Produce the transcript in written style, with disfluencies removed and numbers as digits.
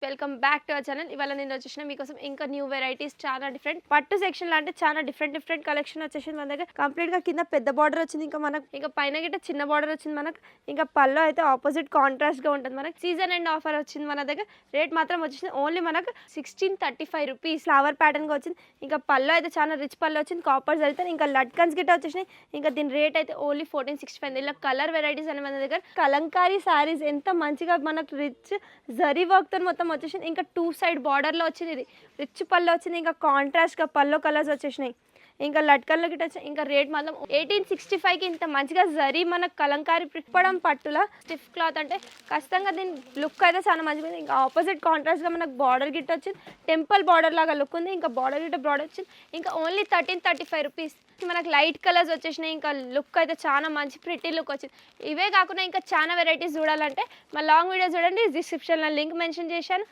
Welcome back to our channel. ఇవాళ నేను వచ్చేసిన మీకోసం ఇంకా న్యూ వెరైటీస్ చాలా డిఫరెంట్ పట్టు సెక్షన్ అంటే చాలా డిఫరెంట్ కలెక్షన్ వచ్చేసింది మన దగ్గర. కంప్లీట్ గా కింద పెద్ద బార్డర్ వచ్చింది, ఇంకా మనకు ఇంకా పైన గిట్ట చిన్న బార్డర్ వచ్చింది మనకు. ఇంకా పల్లో అయితే ఆపోజిట్ కాంట్రాస్ట్ గా ఉంటుంది మనకు. సీజన్ అండ్ ఆఫర్ వచ్చింది మన దగ్గర. రేట్ మాత్రం వచ్చేసింది ఓన్లీ మనకు 1635 రూపీస్. ఫ్లవర్ ప్యాటర్న్ గా వచ్చింది. ఇంకా పల్లో అయితే చాలా రిచ్ పల్లో వచ్చింది, కాపర్స్ అయితే ఇంకా లట్కన్స్ గిట్ట వచ్చేసినాయి. ఇంకా దీని రేట్ అయితే ఓన్లీ 1465. ఇలా కలర్ వెరైటీస్ అని మన దగ్గర. కలంకారీ సారీస్ ఎంత మంచిగా మనకు రిచ్ జరీ వర్క్ తో మొత్తం వచ్చేసింది. ఇంకా 2 సైడ్ బార్డర్ లో వచ్చింది, ఇది రిచ్ పల్లో వచ్చింది. ఇంకా కాంట్రాస్ట్ గా పల్లో కలర్స్ వచ్చేసినాయి. ఇంకా లట్కన్లో గిట్ట ఇంకా రేట్ మాత్రం 1865కి ఇంత మంచిగా జరీ మనకు కలంకారీ ప్రిప్పడం పట్టులా స్టిఫ్ క్లాత్ అంటే ఖచ్చితంగా దీని లుక్ అయితే చాలా మంచిగా ఉంది. ఇంకా ఆపోజిట్ కాంట్రాస్ట్గా మనకు బార్డర్ గిట్ట వచ్చింది, టెంపుల్ బార్డర్ లాగా లుక్ ఉంది. ఇంకా బార్డర్ గిట్ట బార్డర్ వచ్చింది. ఇంకా ఓన్లీ 1335 రూపీస్. మనకు లైట్ కలర్స్ వచ్చేసినాయి. ఇంకా లుక్ అయితే చాలా మంచి ప్రిటీ లుక్ వచ్చింది. ఇవే కాకుండా ఇంకా చాలా వెరైటీస్ చూడాలంటే మా లాంగ్ వీడియో చూడండి, డిస్క్రిప్షన్లో లింక్ మెన్షన్ చేశాను.